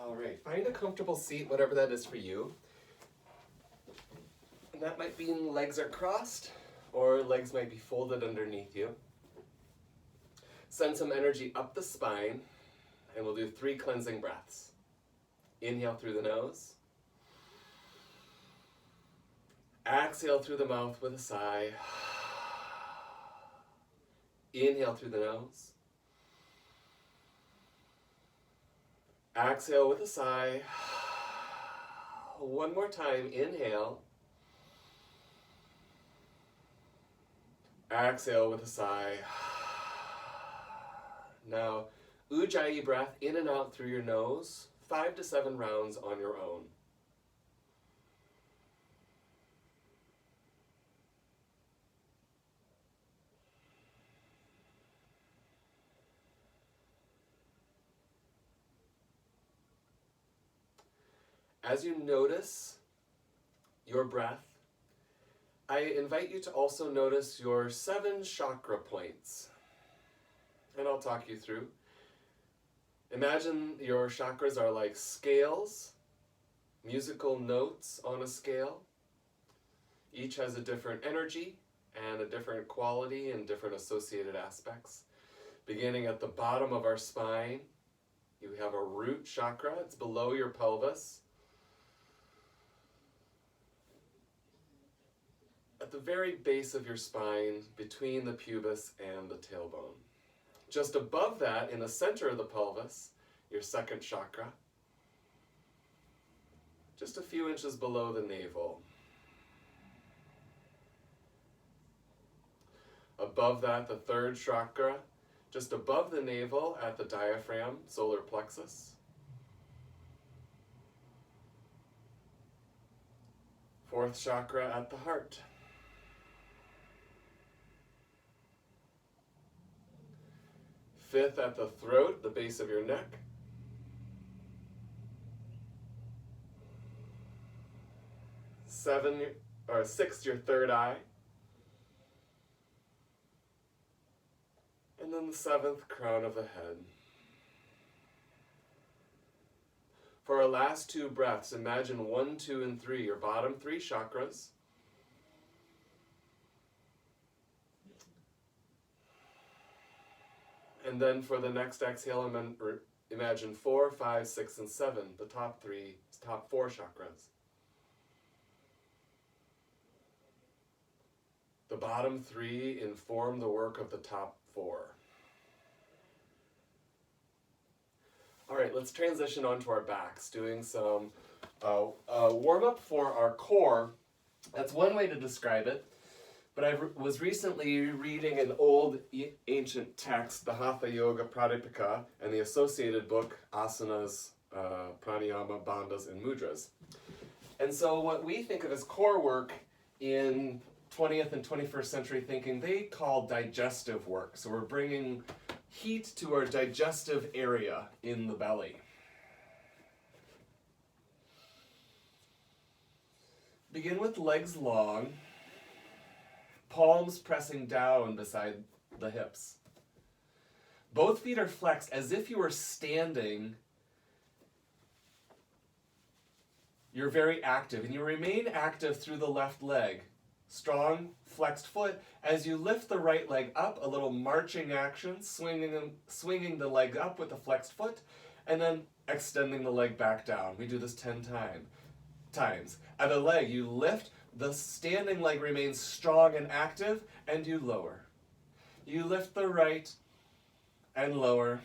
All right, find a comfortable seat, whatever that is for you. And that might mean legs are crossed, or legs might be folded underneath you. Send some energy up the spine, and we'll do 3 cleansing breaths. Inhale through the nose. Exhale through the mouth with a sigh. Inhale through the nose. Exhale with a sigh. One more time, inhale. Exhale with a sigh. Now, Ujjayi breath in and out through your nose, 5 to 7 rounds on your own. As you notice your breath, I invite you to also notice your 7 chakra points. And I'll talk you through. Imagine your chakras are like scales, musical notes on a scale. Each has a different energy and a different quality and different associated aspects. Beginning at the bottom of our spine, you have a root chakra. It's below your pelvis. At the very base of your spine, between the pubis and the tailbone. Just above that, in the center of the pelvis, your 2nd chakra. Just a few inches below the navel. Above that, the 3rd chakra, just above the navel at the diaphragm, solar plexus. 4th chakra at the heart. 5th at the throat, the base of your neck. 6th, your 3rd eye. And then the 7th, crown of the head. For our last 2 breaths, imagine 1, 2, and 3, your bottom 3 chakras. And then for the next exhale, imagine 4, 5, 6, and 7, the top 4 chakras. The bottom 3 inform the work of the top 4. All right, let's transition onto our backs, doing some warm-up for our core. That's one way to describe it. But I was recently reading an old ancient text, the Hatha Yoga Pradipika, and the associated book, Asanas, Pranayama, Bandhas, and Mudras. And so what we think of as core work in 20th and 21st century thinking, they call digestive work. So we're bringing heat to our digestive area in the belly. Begin with legs long. Palms pressing down beside the hips. Both feet are flexed as if you were standing. You're very active, and you remain active through the left leg. Strong, flexed foot. As you lift the right leg up, a little marching action, swinging the leg up with the flexed foot, and then extending the leg back down. We do this 10 times. At a leg, you lift. The standing leg remains strong and active, and you lower. You lift the right and lower.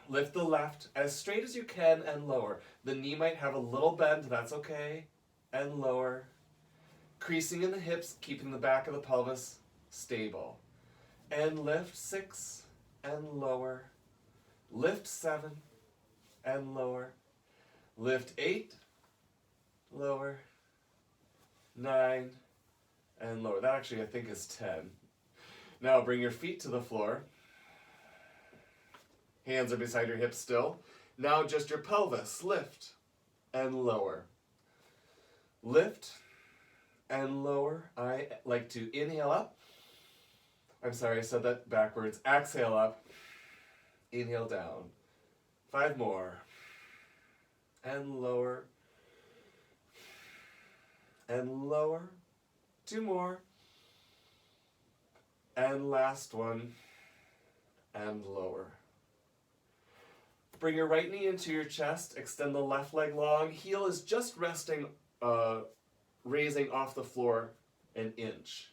Lift the left as straight as you can and lower. The knee might have a little bend, that's okay, and lower. Creasing in the hips, keeping the back of the pelvis stable. And lift 6 and lower. Lift 7 and lower. Lift 8, lower. 9, and lower. That actually I think is 10. Now bring your feet to the floor. Hands are beside your hips still. Now just your pelvis. Lift and lower. Lift and lower. I like to inhale up. I'm sorry, I said that backwards. Exhale up. Inhale down. 5 more. and lower, and lower. 2 more, and last one, and lower. Bring your right knee into your chest, extend the left leg long, heel is just resting, raising off the floor an inch.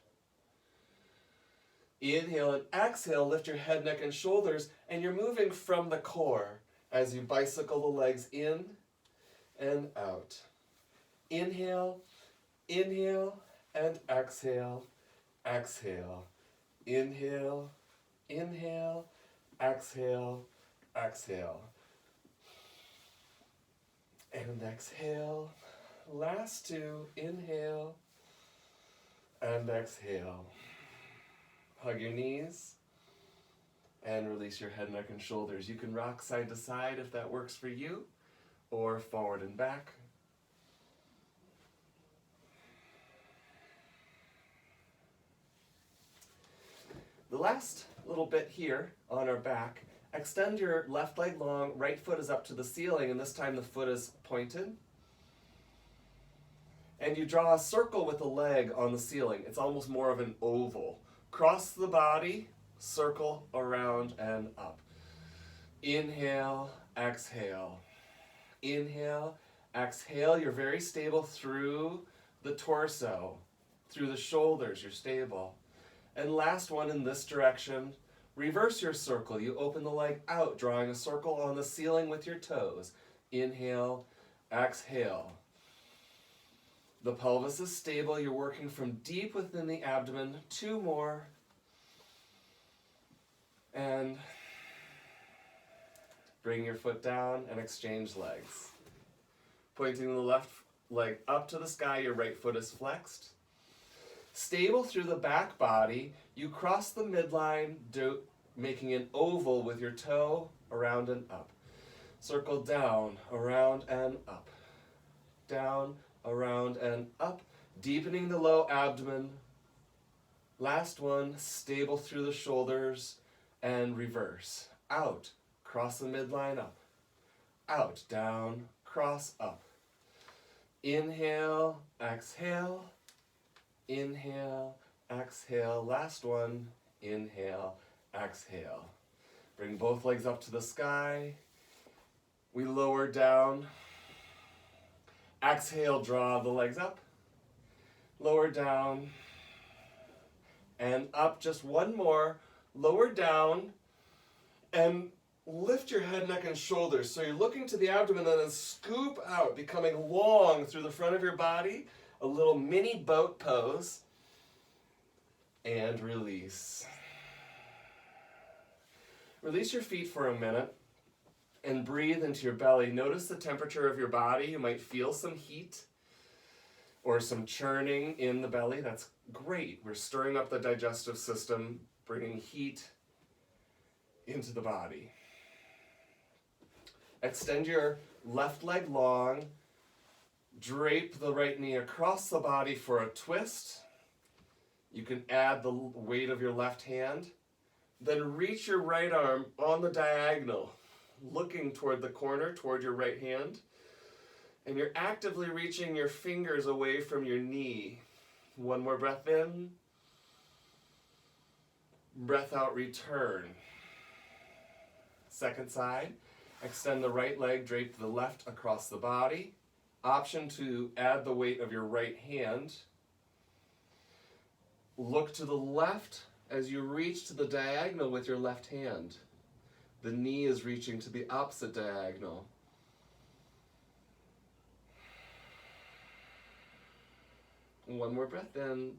Inhale and exhale, lift your head, neck, and shoulders, and you're moving from the core as you bicycle the legs in and out. Inhale, inhale, and exhale, exhale. Inhale, inhale, exhale, exhale. And exhale. Last 2, inhale, and exhale. Hug your knees and release your head, neck, and shoulders. You can rock side to side if that works for you, or forward and back. The last little bit here on our back, extend your left leg long, right foot is up to the ceiling, and this time the foot is pointed. And you draw a circle with the leg on the ceiling. It's almost more of an oval. Cross the body, circle around and up. Inhale, exhale. Inhale, exhale. You're very stable through the torso, through the shoulders, you're stable. And last one in this direction, reverse your circle. You open the leg out, drawing a circle on the ceiling with your toes. Inhale, exhale. The pelvis is stable. You're working from deep within the abdomen. 2 more. And bring your foot down and exchange legs. Pointing the left leg up to the sky, your right foot is flexed. Stable through the back body, you cross the midline, making an oval with your toe around and up. Circle down, around and up. Down, around and up, deepening the low abdomen. Last one, stable through the shoulders and reverse. Out, cross the midline, up. Out, down, cross, up. Inhale, exhale. Inhale, exhale. Last one, inhale, exhale. Bring both legs up to the sky. We lower down. Exhale, draw the legs up, lower down, and up. Just one more. Lower down, and lift your head, neck, and shoulders. So you're looking to the abdomen and then scoop out, becoming long through the front of your body. A little mini boat pose. And release. Release your feet for a minute. And breathe into your belly. Notice the temperature of your body. You might feel some heat or some churning in the belly. That's great. We're stirring up the digestive system, bringing heat into the body. Extend your left leg long. Drape the right knee across the body for a twist. You can add the weight of your left hand. Then reach your right arm on the diagonal, looking toward the corner, toward your right hand. And you're actively reaching your fingers away from your knee. One more breath in. Breath out, return. Second side. Extend the right leg, drape the left across the body. Option to add the weight of your right hand. Look to the left as you reach to the diagonal with your left hand. The knee is reaching to the opposite diagonal. One more breath in.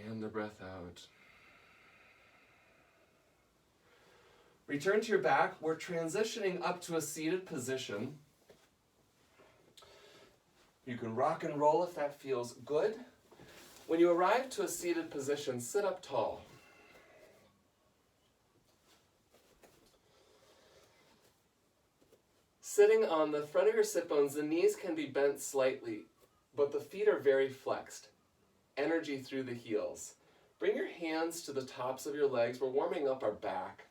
And a breath out. Return to your back. We're transitioning up to a seated position. You can rock and roll if that feels good. When you arrive to a seated position, sit up tall. Sitting on the front of your sit bones, the knees can be bent slightly, but the feet are very flexed. Energy through the heels. Bring your hands to the tops of your legs. We're warming up our back.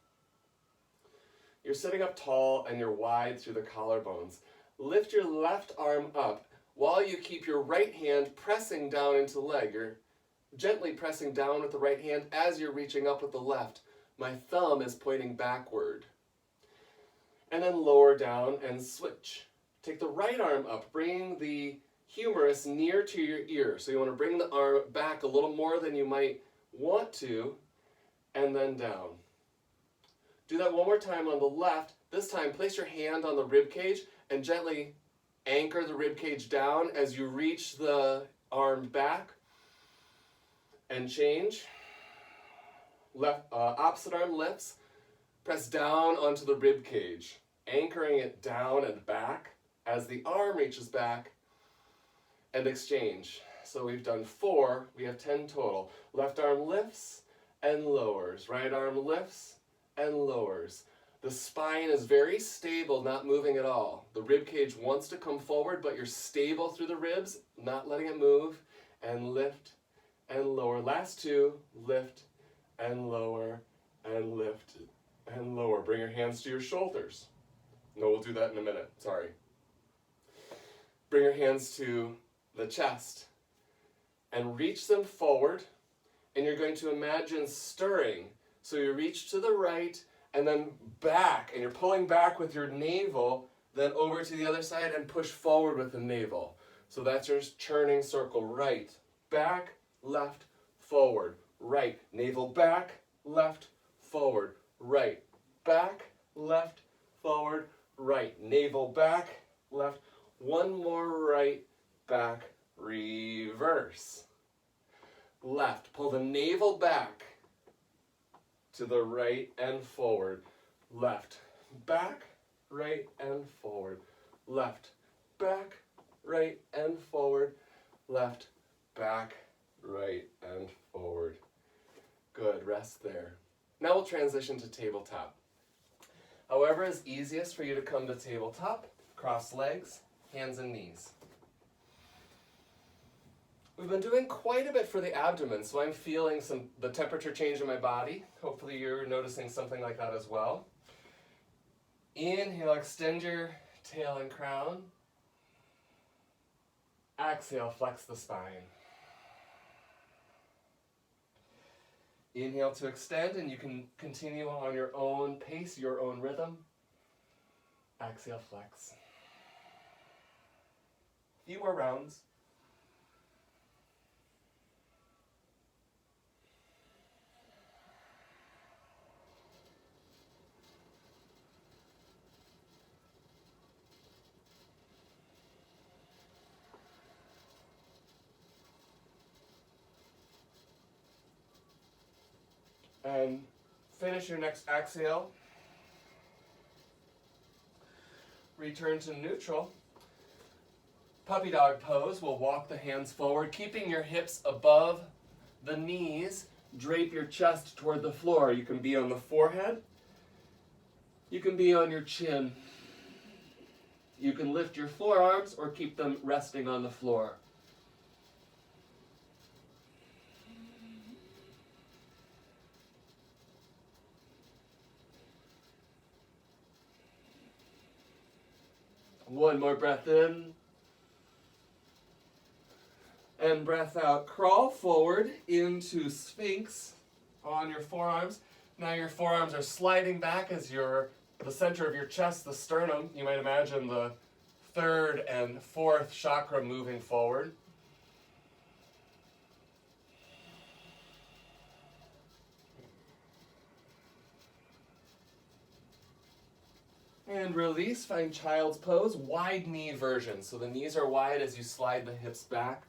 You're sitting up tall and you're wide through the collarbones. Lift your left arm up while you keep your right hand pressing down into the leg. You're gently pressing down with the right hand as you're reaching up with the left. My thumb is pointing backward. And then lower down and switch. Take the right arm up, bringing the humerus near to your ear. So you want to bring the arm back a little more than you might want to, and then down. Do that one more time on the left. This time, place your hand on the rib cage and gently anchor the rib cage down as you reach the arm back and change. Left, opposite arm lifts. Press down onto the rib cage, anchoring it down and back as the arm reaches back, and exchange. So we've done 4, we have 10 total. Left arm lifts and lowers. Right arm lifts and lowers. The spine is very stable, not moving at all. The rib cage wants to come forward, but you're stable through the ribs, not letting it move, and lift and lower. Last 2, lift and lower and lift and lower. Bring your hands to your shoulders. No, we'll do that in a minute, sorry. Bring your hands to the chest and reach them forward, and you're going to imagine stirring. So you reach to the right and then back, and you're pulling back with your navel, then over to the other side and push forward with the navel. So that's your churning circle. Right, back, left, forward, right. Navel back, left, forward, right. Back, left, forward, right. Navel back, left. One more right, back, reverse. Left, pull the navel back to the right and forward. Left, back, right and forward. Left, back, right and forward. Left, back, right and forward. Good, rest there. Now we'll transition to tabletop. However is easiest for you to come to tabletop, cross legs, hands and knees. We've been doing quite a bit for the abdomen, so I'm feeling the temperature change in my body. Hopefully you're noticing something like that as well. Inhale, extend your tail and crown. Exhale, flex the spine. Inhale to extend, and you can continue on your own pace, your own rhythm. Exhale, flex. A few more rounds. And finish your next exhale. Return to neutral. Puppy dog pose. We'll walk the hands forward, keeping your hips above the knees. Drape your chest toward the floor. You can be on the forehead. You can be on your chin. You can lift your forearms or keep them resting on the floor. One more breath in. And breath out. Crawl forward into Sphinx on your forearms. Now your forearms are sliding back as the center of your chest, the sternum. You might imagine the 3rd and 4th chakra moving forward. And release, find child's pose, wide knee version. So the knees are wide as you slide the hips back.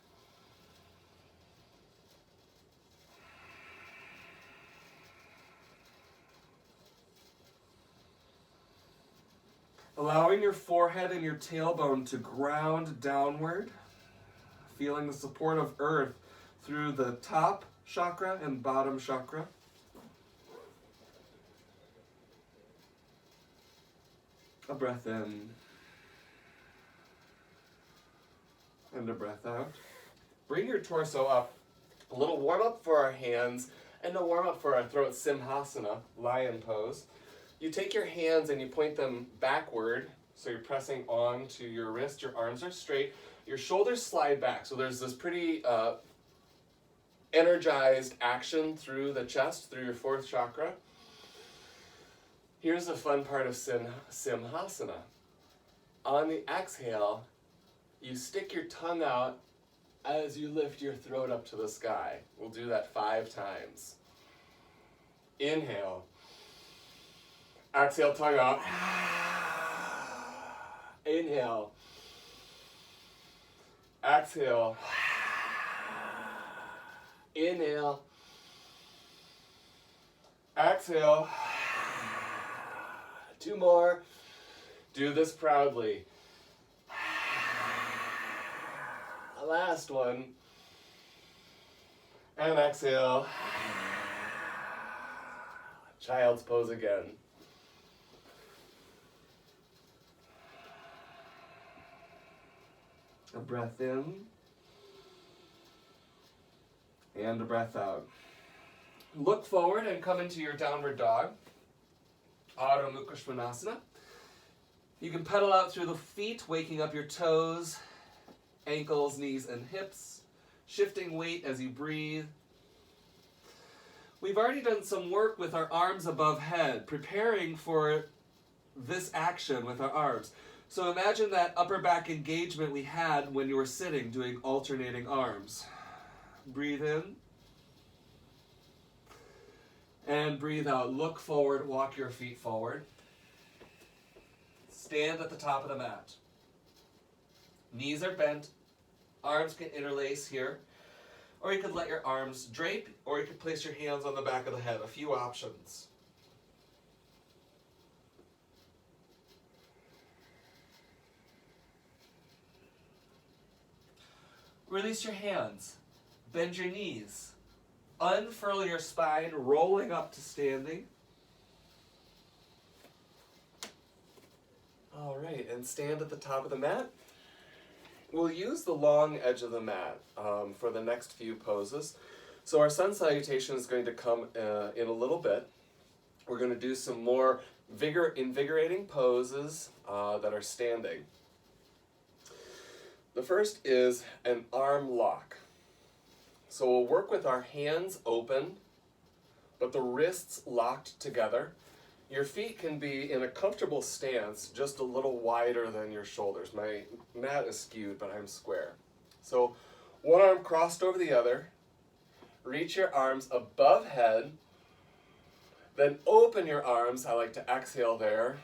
Allowing your forehead and your tailbone to ground downward. Feeling the support of earth through the top chakra and bottom chakra. A breath in, and a breath out. Bring your torso up. A little warm up for our hands, and a warm up for our throat, Simhasana, lion pose. You take your hands and you point them backward, so you're pressing onto your wrist, your arms are straight, your shoulders slide back. So there's this pretty energized action through the chest, through your fourth chakra. Here's the fun part of Simhasana. On the exhale, you stick your tongue out as you lift your throat up to the sky. We'll do that 5 times. Inhale. Exhale, tongue out. Inhale. Exhale. Inhale. Exhale. 2 more. Do this proudly. Last one. And exhale. Child's pose again. A breath in. And a breath out. Look forward and come into your downward dog. Adho Mukha Svanasana. You can pedal out through the feet, waking up your toes, ankles, knees, and hips, shifting weight as you breathe. We've already done some work with our arms above head, preparing for this action with our arms. So imagine that upper back engagement we had when you were sitting, doing alternating arms. Breathe in. And breathe out. Look forward, walk your feet forward. Stand at the top of the mat. Knees are bent. Arms can interlace here. Or you could let your arms drape, or you could place your hands on the back of the head. A few options. Release your hands. Bend your knees. Unfurl your spine, rolling up to standing. All right, and stand at the top of the mat. We'll use the long edge of the mat for the next few poses. So our sun salutation is going to come in a little bit. We're going to do some more invigorating poses that are standing. The first is an arm lock. So we'll work with our hands open, but the wrists locked together. Your feet can be in a comfortable stance, just a little wider than your shoulders. My mat is skewed, but I'm square. So one arm crossed over the other. Reach your arms above head. Then open your arms. I like to exhale there.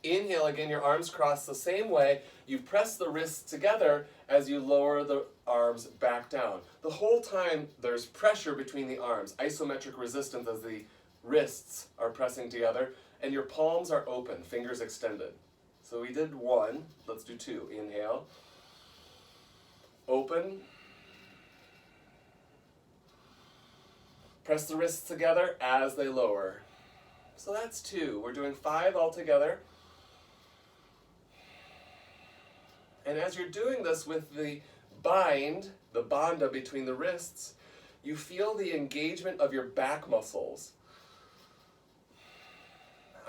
Inhale again, your arms cross the same way. You press the wrists together as you lower the arms back down. The whole time there's pressure between the arms, isometric resistance as the wrists are pressing together, and your palms are open, fingers extended. So we did 1, let's do 2. Inhale. Open. Press the wrists together as they lower. So that's 2. We're doing 5 altogether. And as you're doing this with the bind, the bandha between the wrists, you feel the engagement of your back muscles.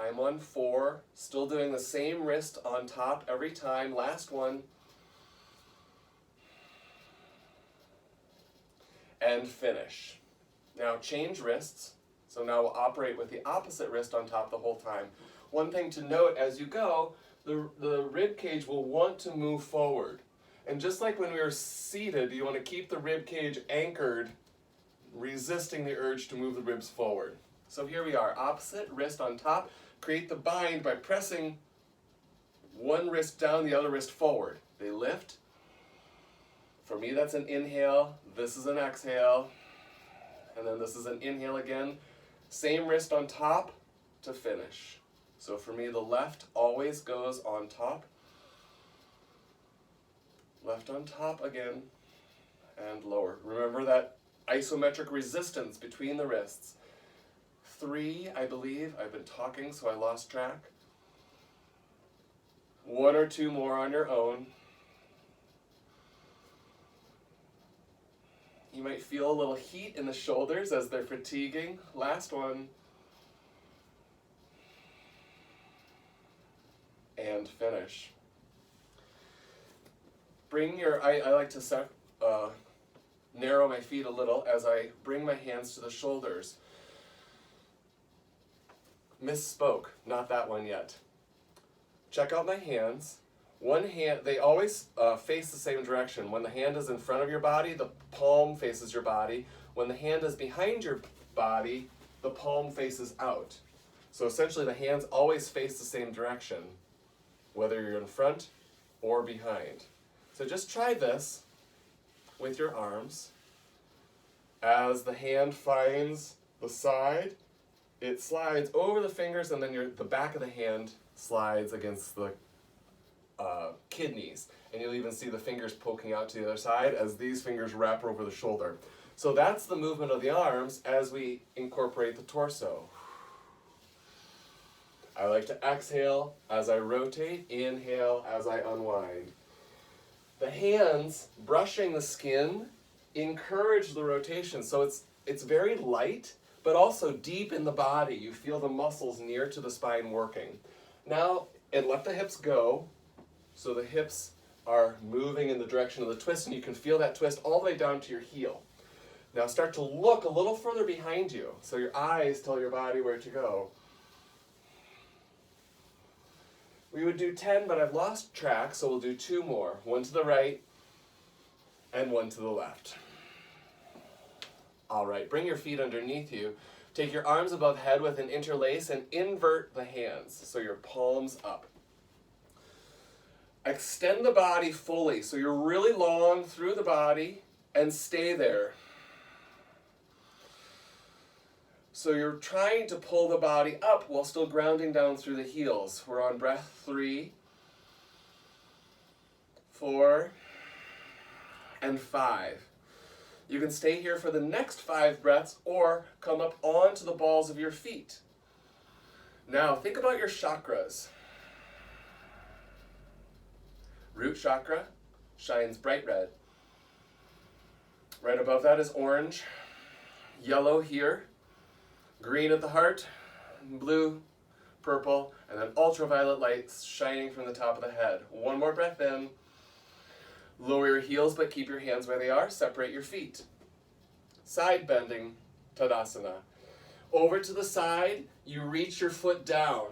I'm on 4, still doing the same wrist on top every time. Last one. And finish. Now change wrists. So now we'll operate with the opposite wrist on top the whole time. One thing to note as you go, the rib cage will want to move forward. And just like when we were seated, you want to keep the rib cage anchored, resisting the urge to move the ribs forward. So here we are, opposite wrist on top. Create the bind by pressing one wrist down, the other wrist forward. They lift. For me, that's an inhale. This is an exhale. And then this is an inhale again. Same wrist on top to finish. So for me, the left always goes on top. Left on top again, and lower. Remember that isometric resistance between the wrists. 3, I believe. I've been talking, so I lost track. 1 or 2 more on your own. You might feel a little heat in the shoulders as they're fatiguing. Last one. and finish. Bring your, I like to narrow my feet a little as I bring my hands to the shoulders. Misspoke, not that one yet. Check out my hands. One hand, they always face the same direction. When the hand is in front of your body, the palm faces your body. When the hand is behind your body, the palm faces out. So essentially the hands always face the same direction, whether you're in front or behind. So just try this with your arms. As the hand finds the side, it slides over the fingers, and then the back of the hand slides against the kidneys. And you'll even see the fingers poking out to the other side as these fingers wrap over the shoulder. So that's the movement of the arms as we incorporate the torso. I like to exhale as I rotate, inhale as I unwind. The hands brushing the skin encourage the rotation, so it's very light, but also deep in the body. You feel the muscles near to the spine working. Now, and let the hips go, so the hips are moving in the direction of the twist, and you can feel that twist all the way down to your heel. Now start to look a little further behind you, so your eyes tell your body where to go. We would do 10, but I've lost track, so we'll do 2 more. One to the right, and one to the left. All right, bring your feet underneath you. Take your arms above head with an interlace and invert the hands, so your palms up. Extend the body fully, so you're really long through the body, and stay there. So you're trying to pull the body up while still grounding down through the heels. We're on breath 3, 4, and 5. You can stay here for the next 5 breaths or come up onto the balls of your feet. Now think about your chakras. Root chakra shines bright red. Right above that is orange, yellow here, green at the heart, blue, purple, and then ultraviolet lights shining from the top of the head. One more breath in. Lower your heels, but keep your hands where they are. Separate your feet. Side bending, Tadasana. Over to the side, you reach your foot down.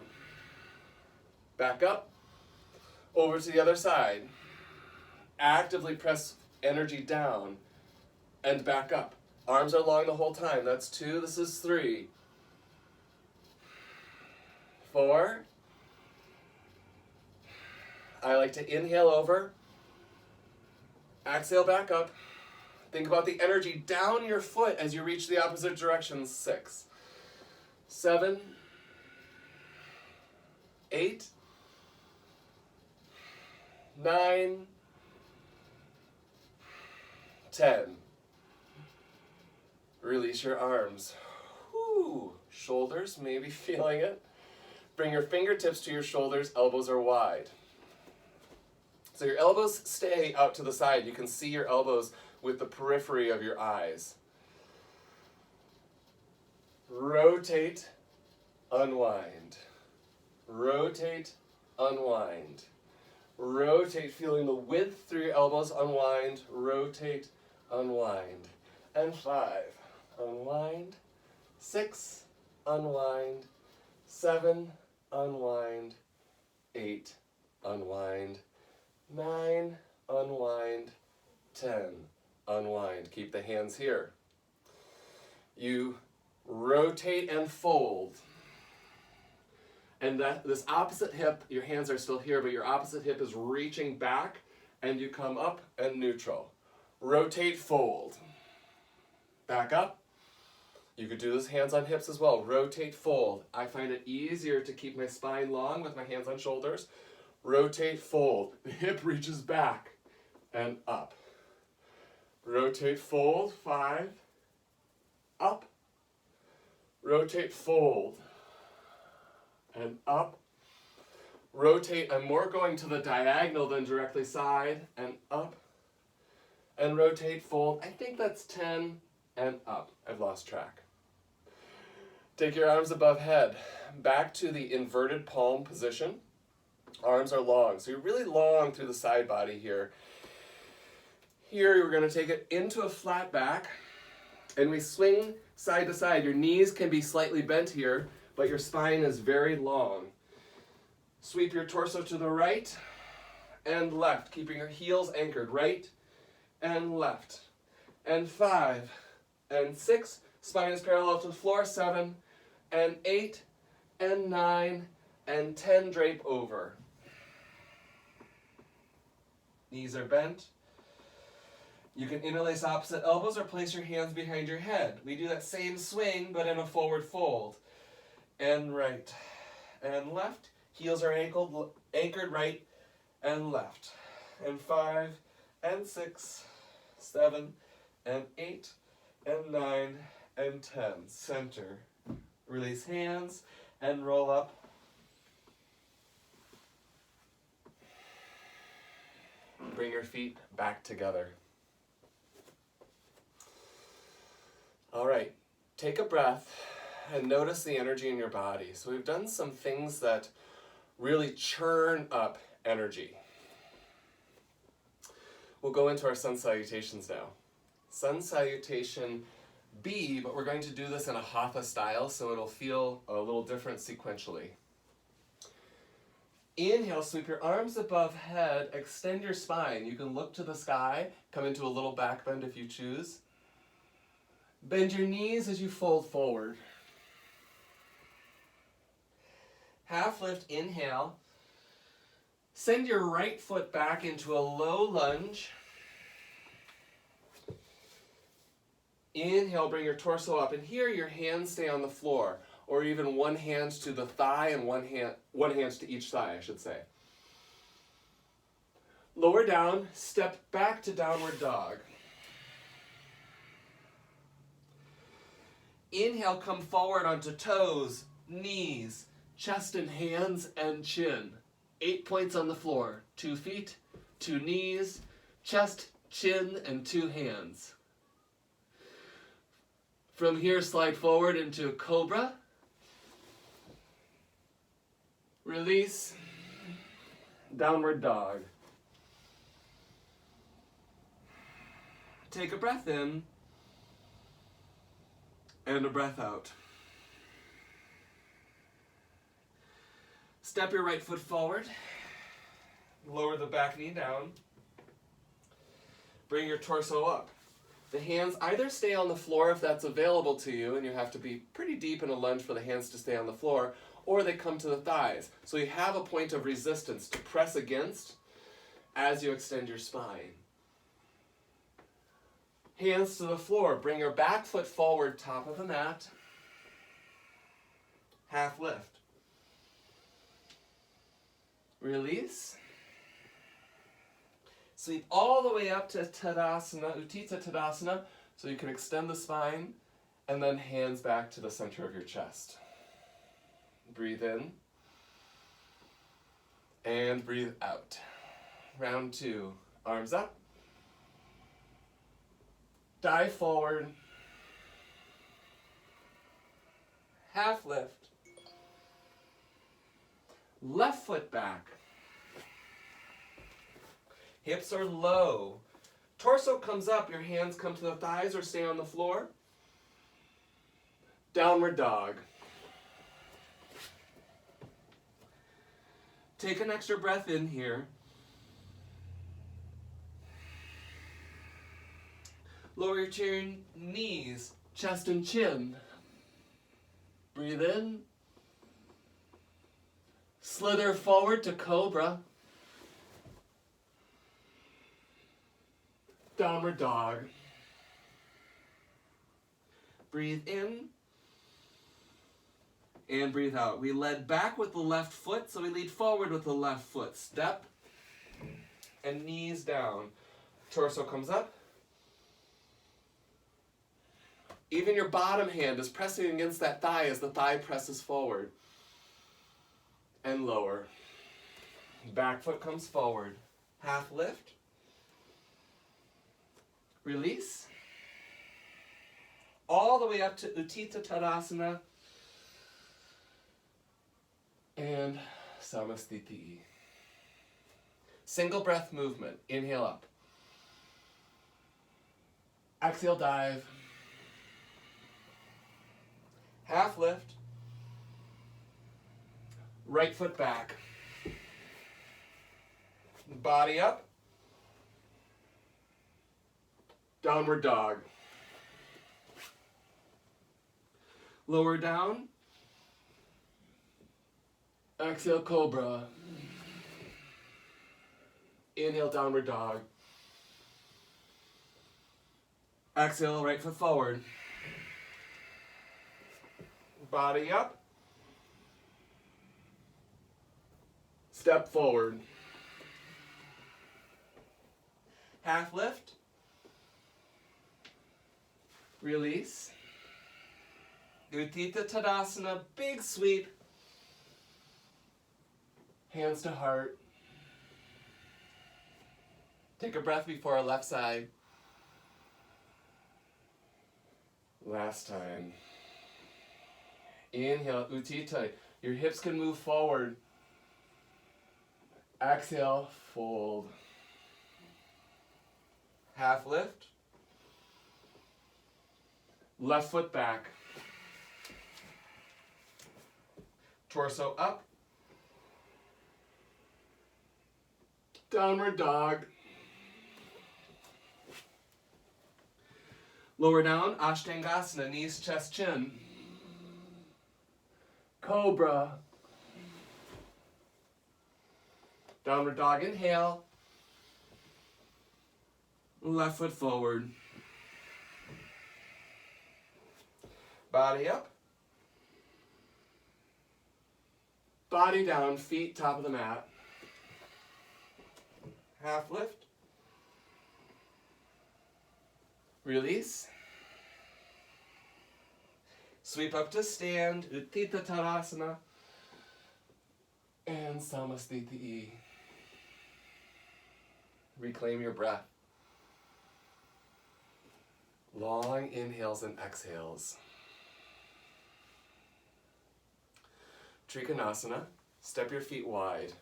Back up. Over to the other side. Actively press energy down and back up. Arms are long the whole time. That's 2. This is 3. 4. I like to inhale over. Exhale back up. Think about the energy down your foot as you reach the opposite direction. 6. 7. 8. 9. 10. Release your arms. Whew. Shoulders, maybe feeling it. Bring your fingertips to your shoulders, elbows are wide. So your elbows stay out to the side. You can see your elbows with the periphery of your eyes. Rotate, unwind. Rotate, unwind. Rotate, feeling the width through your elbows, unwind. Rotate, unwind. And 5, unwind. 6, unwind. 7, unwind. 8, unwind. 9, unwind. 10, unwind. Keep the hands here. You rotate and fold. And this opposite hip, your hands are still here, but your opposite hip is reaching back, and you come up and neutral. Rotate, fold. Back up. You could do this hands on hips as well. Rotate, fold. I find it easier to keep my spine long with my hands on shoulders. Rotate, fold. The hip reaches back and up. Rotate, fold. 5. Up. Rotate, fold. And up. Rotate. I'm more going to the diagonal than directly side. And up. And rotate, fold. I think that's 10 and up. I've lost track. Take your arms above head. Back to the inverted palm position. Arms are long, so you're really long through the side body here. Here, we're going to take it into a flat back, and we swing side to side. Your knees can be slightly bent here, but your spine is very long. Sweep your torso to the right and left, keeping your heels anchored, right and left. And 5 and 6, spine is parallel to the floor, 7 and 8 and 9 and 10, drape over. Knees are bent. You can interlace opposite elbows or place your hands behind your head. We do that same swing, but in a forward fold. And right and left. Heels are anchored right and left. And 5 and 6, 7 and 8 and 9 and 10. Center. Release hands and roll up. Bring your feet back together. All right, take a breath and notice the energy in your body. So we've done some things that really churn up energy. We'll go into our sun salutations now. Sun salutation B, but we're going to do this in a hatha style, so it'll feel a little different sequentially. Inhale, sweep your arms above head, extend your spine. You can look to the sky, come into a little back bend if you choose. Bend your knees as you fold forward. Half lift, inhale. Send your right foot back into a low lunge. Inhale, bring your torso up, and here your hands stay on the floor, or even one hand to the thigh and one hand to each thigh, I should say. Lower down, step back to downward dog. Inhale, come forward onto toes, knees, chest and hands, and chin. 8 points on the floor. 2 feet, 2 knees, chest, chin, and 2 hands. From here, slide forward into cobra. Release. Downward dog. Take a breath in. And a breath out. Step your right foot forward. Lower the back knee down. Bring your torso up. The hands either stay on the floor if that's available to you, and you have to be pretty deep in a lunge for the hands to stay on the floor, or they come to the thighs. So you have a point of resistance to press against as you extend your spine. Hands to the floor. Bring your back foot forward, top of the mat. Half lift. Release. Sweep all the way up to Tadasana, Utthita Tadasana, so you can extend the spine, and then hands back to the center of your chest. Breathe in. And breathe out. Round 2. Arms up. Dive forward. Half lift. Left foot back. Hips are low. Torso comes up. Your hands come to the thighs or stay on the floor. Downward dog. Take an extra breath in here. Lower your chin, knees, chest and chin. Breathe in. Slither forward to cobra. Downward dog. Breathe in. And breathe out. We led back with the left foot, so we lead forward with the left foot. Step and knees down. Torso comes up. Even your bottom hand is pressing against that thigh as the thigh presses forward. And lower. Back foot comes forward. Half lift. Release. All the way up to Utthita Tadasana. And Samasthiti. Single breath movement. Inhale up. Exhale, dive. Half lift. Right foot back. Body up. Downward dog. Lower down. Exhale, cobra. Inhale, downward dog. Exhale, right foot forward. Body up. Step forward. Half lift. Release. Utthita Tadasana, big sweep. Hands to heart. Take a breath before our left side. Last time. Inhale, Utthita. Your hips can move forward. Exhale, fold. Half lift. Left foot back. Torso up. Downward dog. Lower down, Ashtangasana, knees, chest, chin. Cobra. Downward dog, inhale. Left foot forward. Body up. Body down, feet top of the mat. Half lift. Release. Sweep up to stand, Utthita Tadasana. And Samasthiti. Reclaim your breath. Long inhales and exhales. Trikonasana, step your feet wide.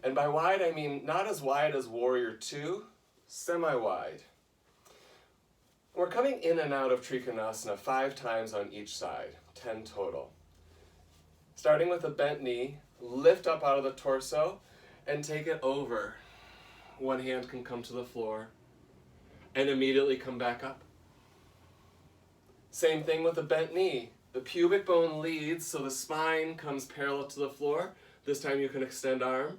And by wide, I mean not as wide as Warrior 2, semi-wide. We're coming in and out of Trikonasana 5 times on each side, 10 total. Starting with a bent knee, lift up out of the torso and take it over. One hand can come to the floor and immediately come back up. Same thing with a bent knee. The pubic bone leads so the spine comes parallel to the floor. This time you can extend arm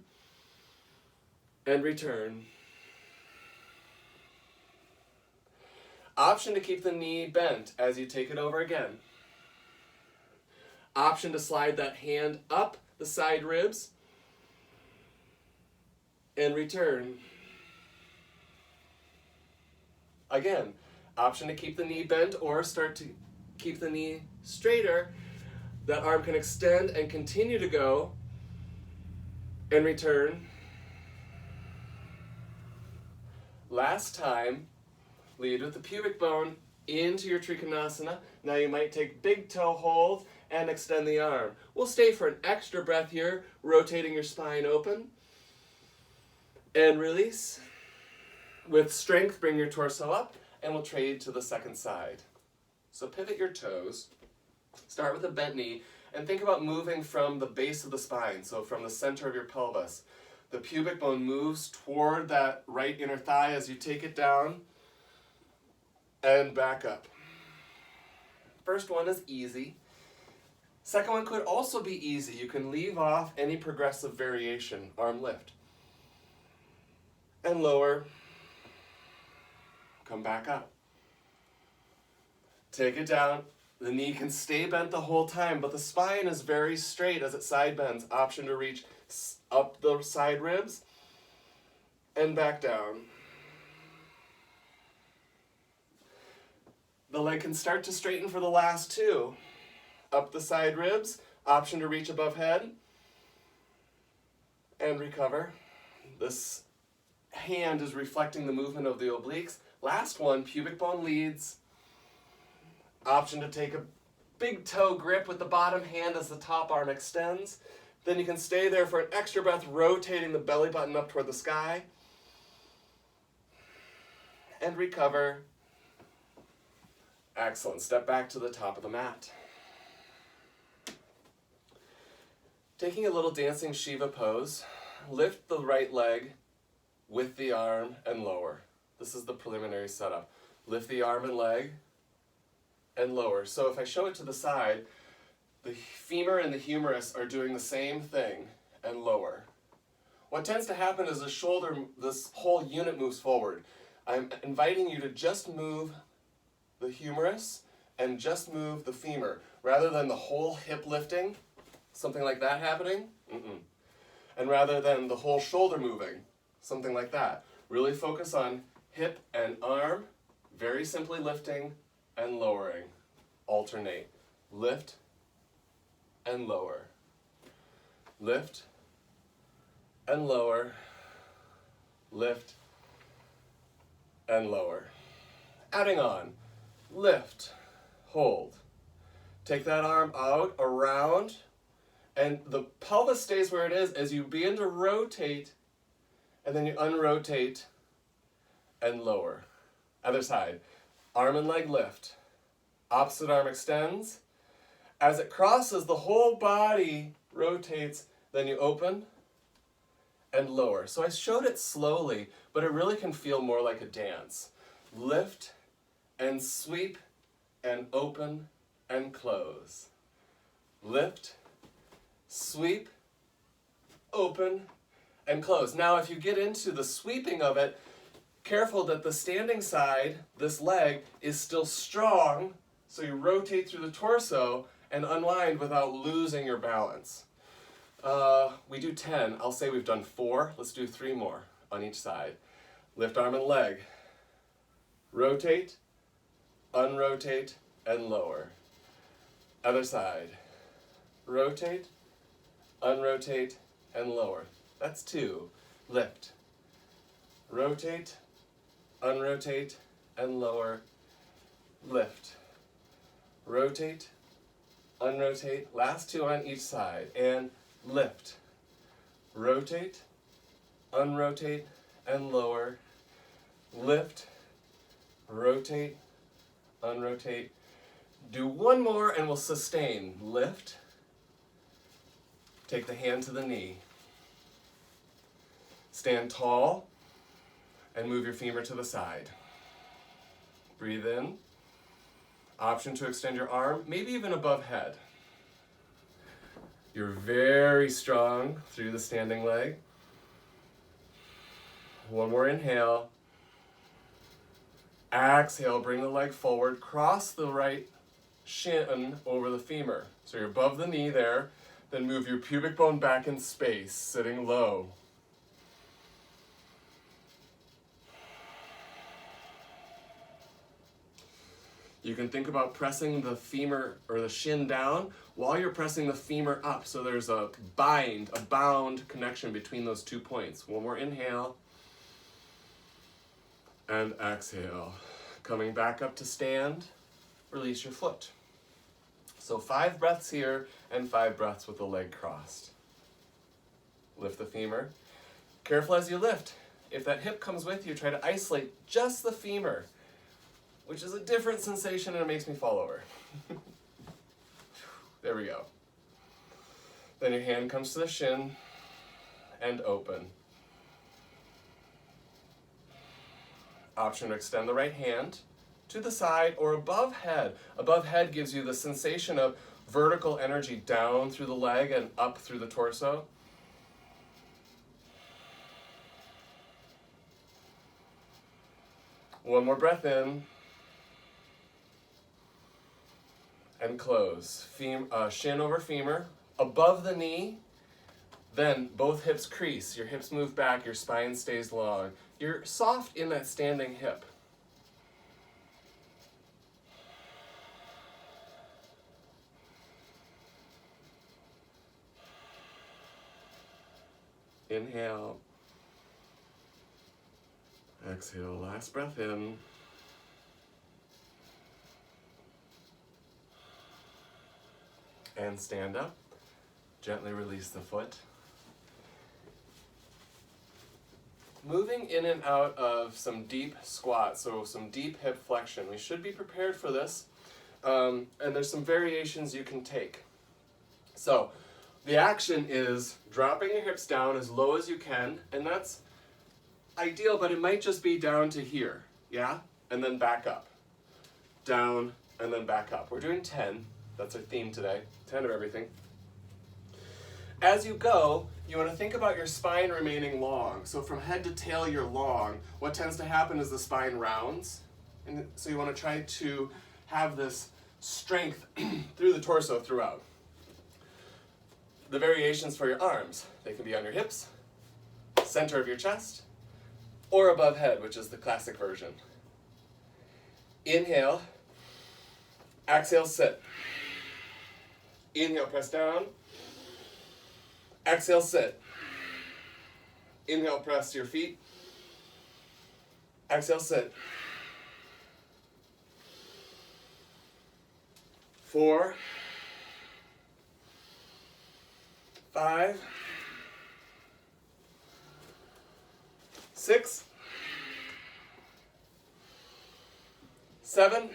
and return. Option to keep the knee bent as you take it over again. Option to slide that hand up the side ribs and return. Again, option to keep the knee bent or start to keep the knee straighter. That arm can extend and continue to go and return. Last time, lead with the pubic bone into your Trikonasana. Now you might take big toe hold and extend the arm. We'll stay for an extra breath here, rotating your spine open. And release. With strength, bring your torso up, and we'll trade to the second side. So pivot your toes. Start with a bent knee, and think about moving from the base of the spine, so from the center of your pelvis. The pubic bone moves toward that right inner thigh as you take it down, and back up. First one is easy. Second one could also be easy. You can leave off any progressive variation. Arm lift. And lower. Come back up. Take it down. The knee can stay bent the whole time, but the spine is very straight as it side bends. Option to reach up the side ribs and back down. The leg can start to straighten for the last two. Up the side ribs, option to reach above head and recover. This hand is reflecting the movement of the obliques. Last one, pubic bone leads. Option to take a big toe grip with the bottom hand as the top arm extends. Then you can stay there for an extra breath, rotating the belly button up toward the sky. And recover. Excellent. Step back to the top of the mat. Taking a little dancing Shiva pose, lift the right leg with the arm and lower. This is the preliminary setup. Lift the arm and leg and lower. So if I show it to the side, the femur and the humerus are doing the same thing and lower. What tends to happen is the shoulder, this whole unit moves forward. I'm inviting you to just move the humerus and just move the femur, rather than the whole hip lifting, something like that happening, and rather than the whole shoulder moving, something like that. Really focus on hip and arm, very simply lifting and lowering. Alternate. Lift and lower. Lift and lower. Lift and lower. Adding on. Lift. Hold. Take that arm out, around, and the pelvis stays where it is as you begin to rotate, and then you unrotate and lower. Other side. Arm and leg lift. Opposite arm extends. As it crosses, the whole body rotates, then you open and lower. So I showed it slowly, but it really can feel more like a dance. Lift and sweep and open and close. Lift, sweep, open, and close. Now if you get into the sweeping of it, careful that the standing side, this leg, is still strong, so you rotate through the torso and unwind without losing your balance. We do 10. I'll say we've done 4. Let's do 3 more on each side. Lift arm and leg. Rotate, unrotate, and lower. Other side. Rotate, unrotate, and lower. That's 2. Lift. Rotate, unrotate, and lower. Lift. Rotate, unrotate. Last 2 on each side. And lift. Rotate, unrotate, and lower. Lift. Rotate, unrotate. Do 1 more and we'll sustain. Lift. Take the hand to the knee. Stand tall and move your femur to the side. Breathe in. Option to extend your arm, maybe even above head. You're very strong through the standing leg. 1 more inhale. Exhale, bring the leg forward, cross the right shin over the femur. So you're above the knee there, then move your pubic bone back in space, sitting low. You can think about pressing the femur or the shin down while you're pressing the femur up. So there's a bound connection between those 2 points. 1 more inhale. And exhale. Coming back up to stand, release your foot. So 5 breaths here and 5 breaths with the leg crossed. Lift the femur. Careful as you lift. If that hip comes with you, try to isolate just the femur, which is a different sensation and it makes me fall over. There we go. Then your hand comes to the shin and open. Option to extend the right hand to the side or above head. Above head gives you the sensation of vertical energy down through the leg and up through the torso. One more breath in. And close. Shin over femur. Above the knee. Then both hips crease. Your hips move back. Your spine stays long. You're soft in that standing hip. Inhale. Exhale. Last breath in. And stand up. Gently release the foot. Moving in and out of some deep squats, so some deep hip flexion. We should be prepared for this, and there's some variations you can take. So the action is dropping your hips down as low as you can, and that's ideal, but it might just be down to here, yeah? And then back up. Down, and then back up. We're doing 10. That's our theme today, 10 of everything. As you go, you want to think about your spine remaining long. So from head to tail, you're long. What tends to happen is the spine rounds. And so you want to try to have this strength through the torso throughout. The variations for your arms, they can be on your hips, center of your chest, or above head, which is the classic version. Inhale, exhale, sit. Inhale, press down. Exhale, sit. Inhale, press your feet. Exhale, sit. 4, 5, 6, 7,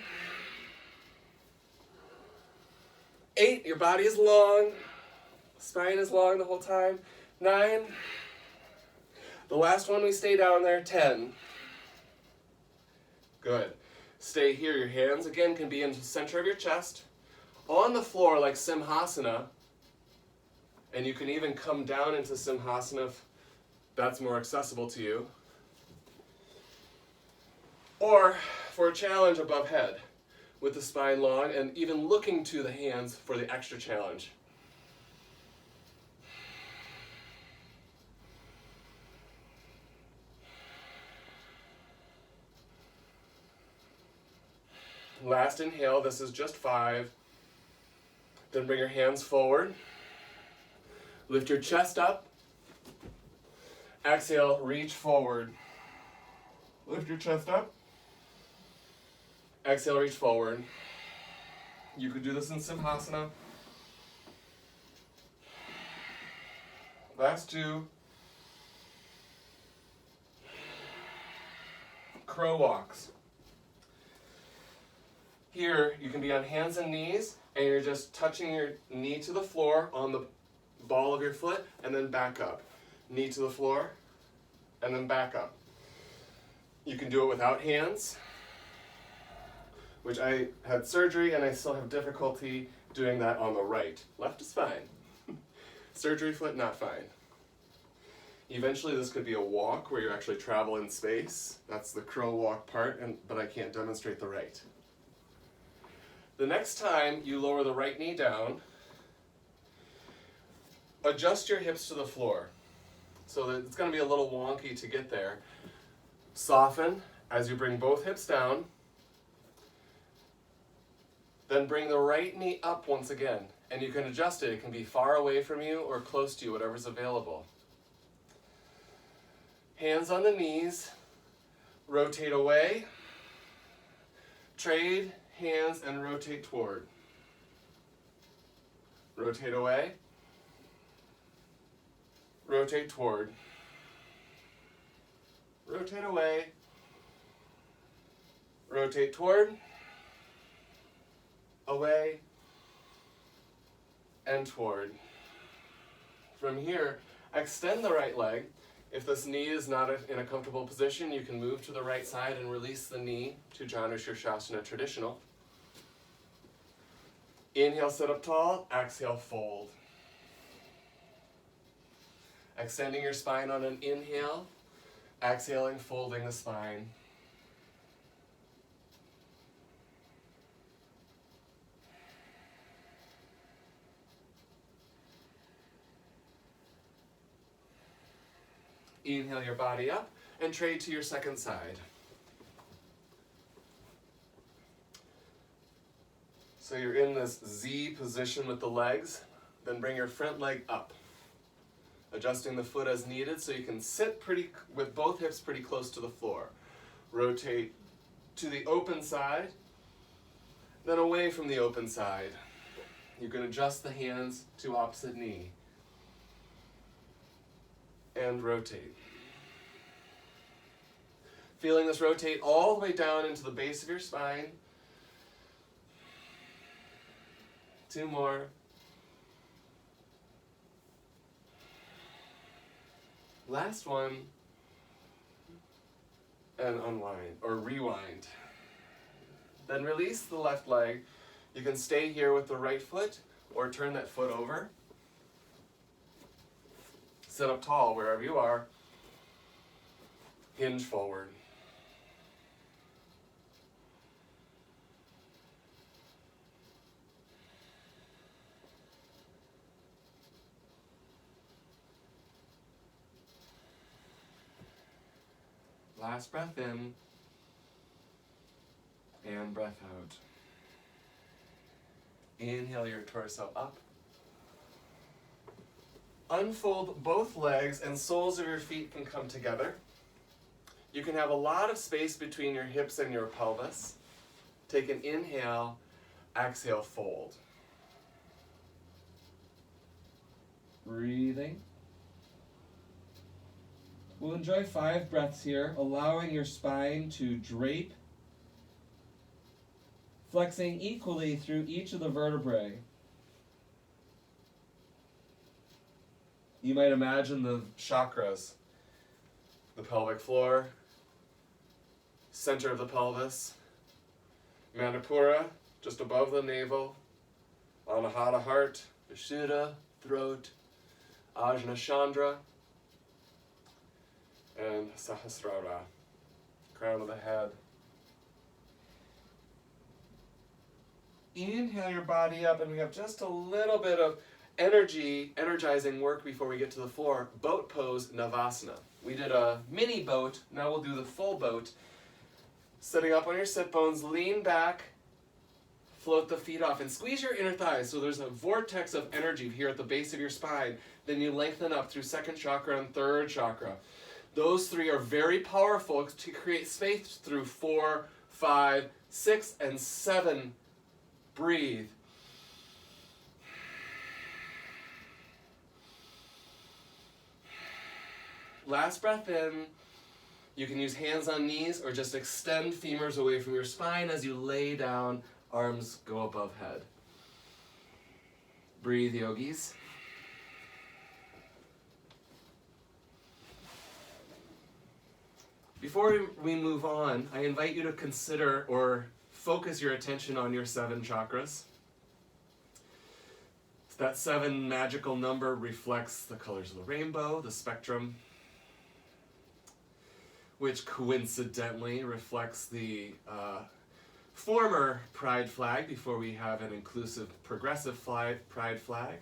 8. Your body is long. Spine is long the whole time. 9. The last one, we stay down there. 10. Good. Stay here. Your hands, again, can be in the center of your chest. On the floor like Simhasana. And you can even come down into Simhasana if that's more accessible to you. Or for a challenge above head with the spine long and even looking to the hands for the extra challenge. Last inhale, this is just 5. Then bring your hands forward. Lift your chest up. Exhale, reach forward. Lift your chest up. Exhale, reach forward. You could do this in Simhasana. Last 2. Crow walks. Here, you can be on hands and knees, and you're just touching your knee to the floor on the ball of your foot, and then back up. Knee to the floor, and then back up. You can do it without hands, which I had surgery, and I still have difficulty doing that on the right. Left is fine. Surgery foot, not fine. Eventually, this could be a walk where you actually travel in space. That's the crow walk part, but I can't demonstrate the right. The next time you lower the right knee down, adjust your hips to the floor. So that it's going to be a little wonky to get there. Soften as you bring both hips down. Then bring the right knee up once again. And you can adjust it. It can be far away from you or close to you, whatever's available. Hands on the knees. Rotate away. Trade hands and rotate toward. Rotate away. Rotate toward. Rotate away. Rotate toward. Away. And toward. From here, extend the right leg. If this knee is not in a comfortable position, you can move to the right side and release the knee to Janu Shirshasana traditional. Inhale, sit up tall. Exhale, fold. Extending your spine on an inhale. Exhaling, folding the spine. Inhale your body up and trade to your second side. So you're in this Z position with the legs, then bring your front leg up. Adjusting the foot as needed so you can sit with both hips pretty close to the floor. Rotate to the open side, then away from the open side. You can adjust the hands to opposite knee. and rotate. Feeling this rotate all the way down into the base of your spine. 2 more. Last one. And unwind or rewind. Then release the left leg. You can stay here with the right foot or turn that foot over. Sit up tall wherever you are. Hinge forward. Last breath in and breath out. Inhale your torso up. Unfold both legs and soles of your feet can come together. You can have a lot of space between your hips and your pelvis. Take an inhale, exhale, fold. Breathing. We'll enjoy 5 breaths here, allowing your spine to drape, flexing equally through each of the vertebrae. You might imagine the chakras, the pelvic floor, center of the pelvis, Manipura, just above the navel, Anahata, heart, Vishuddha, throat, Ajna Chandra, and Sahasrara, crown of the head. Inhale your body up, and we have just a little bit of energizing work before we get to the floor. Boat pose, Navasana. We did a mini boat, now we'll do the full boat. Sitting up on your sit bones, lean back, float the feet off, and squeeze your inner thighs so there's a vortex of energy here at the base of your spine. Then you lengthen up through 2nd chakra and 3rd chakra. Those 3 are very powerful to create space through 4, 5, 6, and 7. Breathe. Last breath in. You can use hands on knees or just extend femurs away from your spine as you lay down, arms go above head. Breathe, yogis. Before we move on, I invite you to consider or focus your attention on your 7 chakras. That 7 magical number reflects the colors of the rainbow, the spectrum, which coincidentally reflects the former pride flag before we have an inclusive progressive pride flag.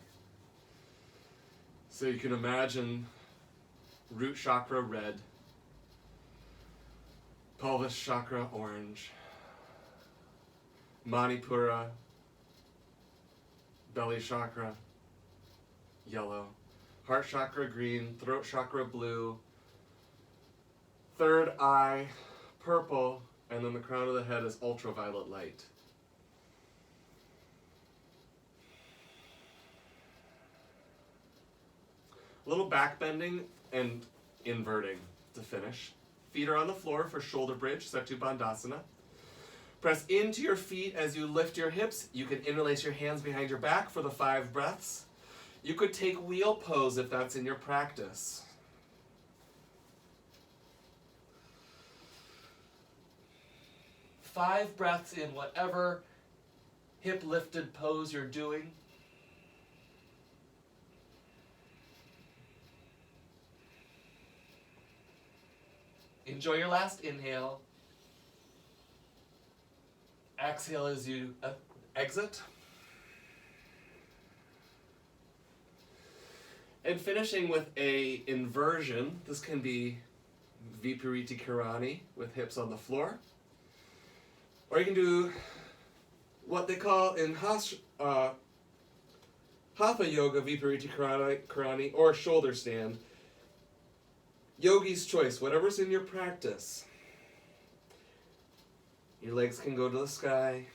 So you can imagine root chakra red, pelvis chakra orange, Manipura, belly chakra yellow, heart chakra green, throat chakra blue, 3rd eye purple, and then the crown of the head is ultraviolet light. A little back bending and inverting to finish. Feet are on the floor for shoulder bridge, Setu Bandhasana. Press into your feet as you lift your hips. You can interlace your hands behind your back for the 5 breaths. You could take wheel pose if that's in your practice. Five breaths in whatever hip lifted pose you're doing. Enjoy your last inhale. Exhale as you exit. And finishing with a inversion. This can be Vipariti Karani with hips on the floor. Or you can do what they call in Hatha Yoga Vipariti Karani or shoulder stand. Yogi's choice, whatever's in your practice. Your legs can go to the sky.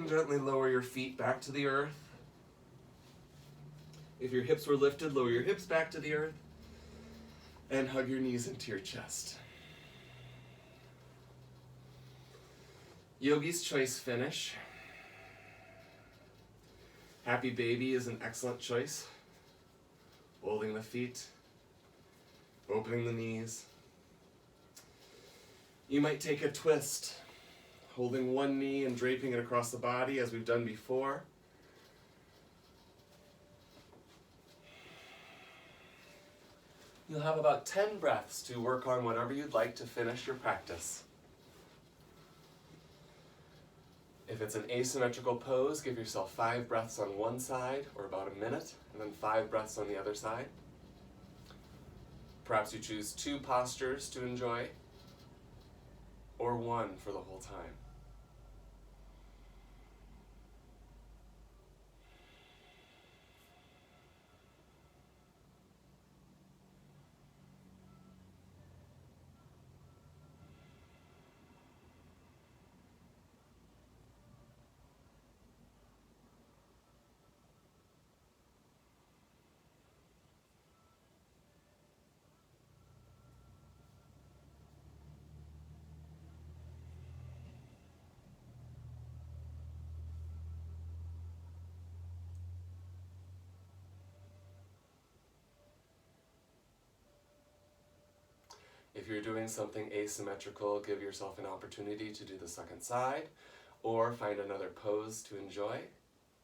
And gently lower your feet back to the earth. If your hips were lifted, lower your hips back to the earth. And hug your knees into your chest. Yogi's choice finish. Happy baby is an excellent choice. Holding the feet, opening the knees. You might take a twist, holding one knee and draping it across the body as we've done before. You'll have about 10 breaths to work on whatever you'd like to finish your practice. If it's an asymmetrical pose, give yourself 5 breaths on one side, or about a minute, and then 5 breaths on the other side. Perhaps you choose 2 postures to enjoy, or 1 for the whole time. If you're doing something asymmetrical, give yourself an opportunity to do the second side, or find another pose to enjoy,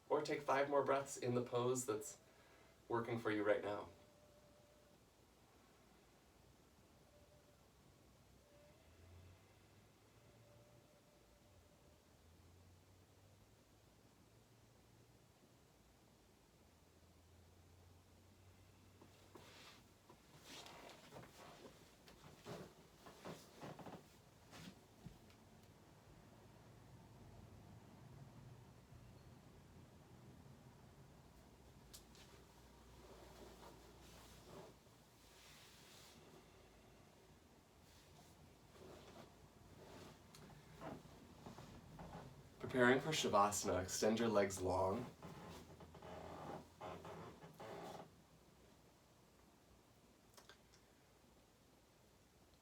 or take 5 more breaths in the pose that's working for you right now. Preparing for Shavasana, extend your legs long.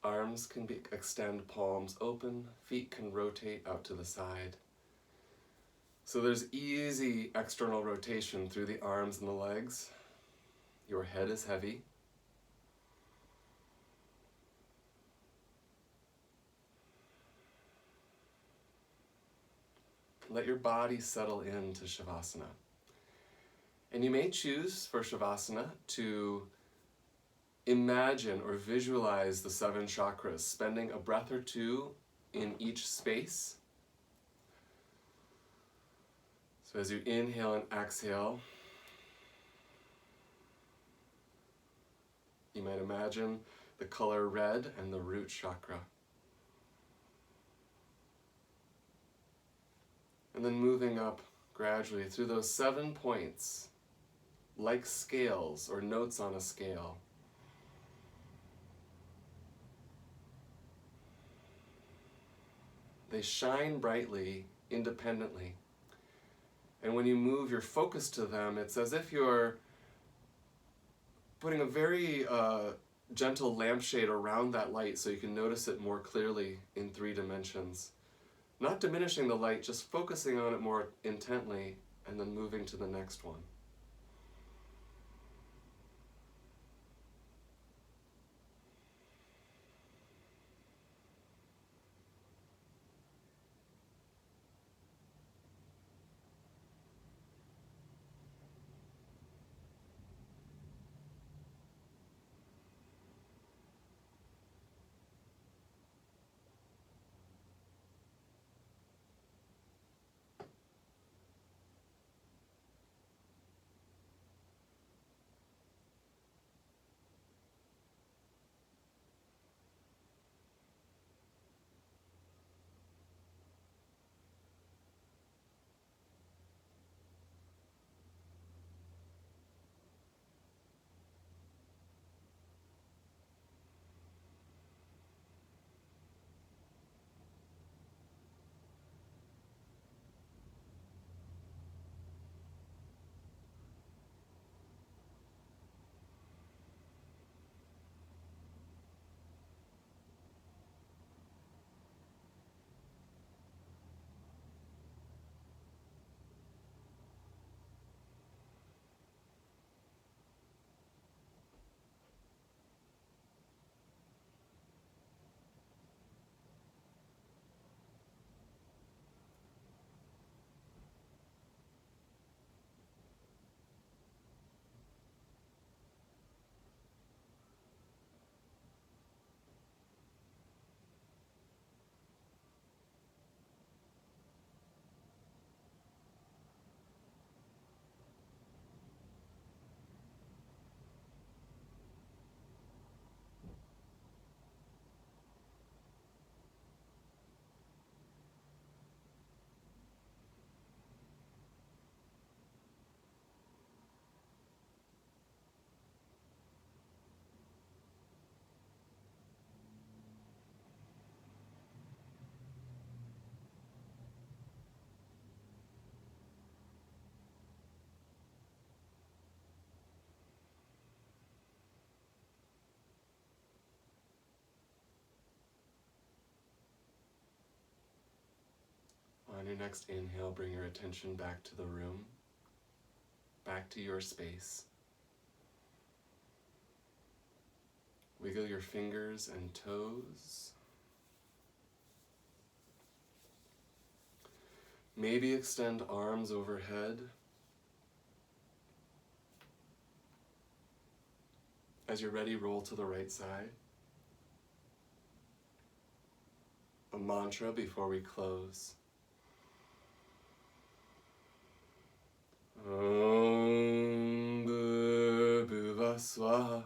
Arms can extend, palms open, feet can rotate out to the side. So there's easy external rotation through the arms and the legs. Your head is heavy. Let your body settle into Shavasana. And you may choose for Shavasana to imagine or visualize the 7 chakras, spending a breath or 2 in each space. So as you inhale and exhale, you might imagine the color red and the root chakra. And then moving up gradually through those 7 points, like scales or notes on a scale. They shine brightly, independently. And when you move your focus to them, it's as if you're putting a very gentle lampshade around that light so you can notice it more clearly in 3 dimensions. Not diminishing the light, just focusing on it more intently and then moving to the next one. your next inhale, bring your attention back to the room, back to your space. Wiggle your fingers and toes. Maybe extend arms overhead. As you're ready, roll to the right side. A mantra before we close. Om Bhuva Swaha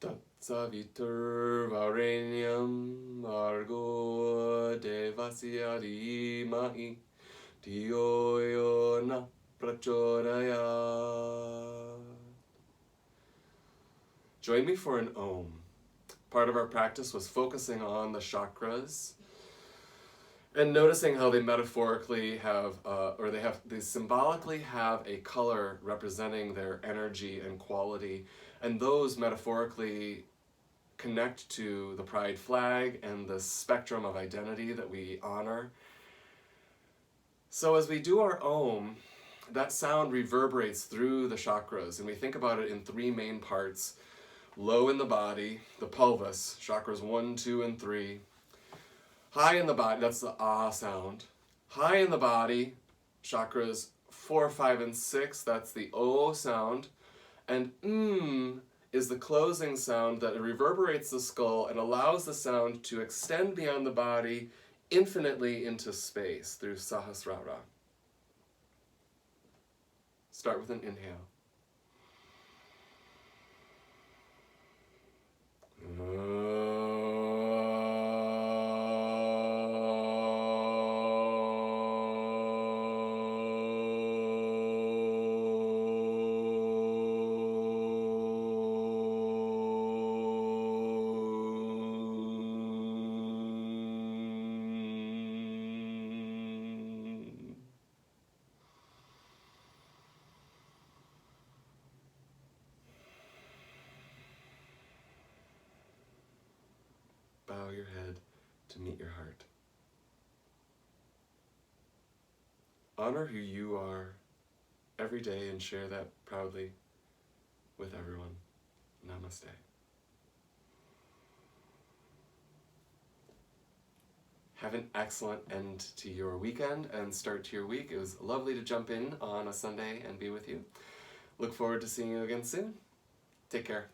Tatsavitur Varenyam Bhargo Devasya Dhimahi Dhiyo Yo Na Prachodayat. Join me for an Om. Part of our practice was focusing on the chakras and noticing how they metaphorically have, they symbolically have a color representing their energy and quality, and those metaphorically connect to the pride flag and the spectrum of identity that we honor. So as we do our Om, that sound reverberates through the chakras, and we think about it in three main parts. Low in the body, the pelvis, chakras 1, 2, and 3. High in the body, that's the ah sound. High in the body, chakras 4, 5, and 6, that's the O sound. And is the closing sound that reverberates the skull and allows the sound to extend beyond the body infinitely into space through Sahasrara. Start with an inhale. Bow your head to meet your heart. Honor who you are every day and share that proudly with everyone. Namaste. Have an excellent end to your weekend and start to your week. It was lovely to jump in on a Sunday and be with you. Look forward to seeing you again soon. Take care.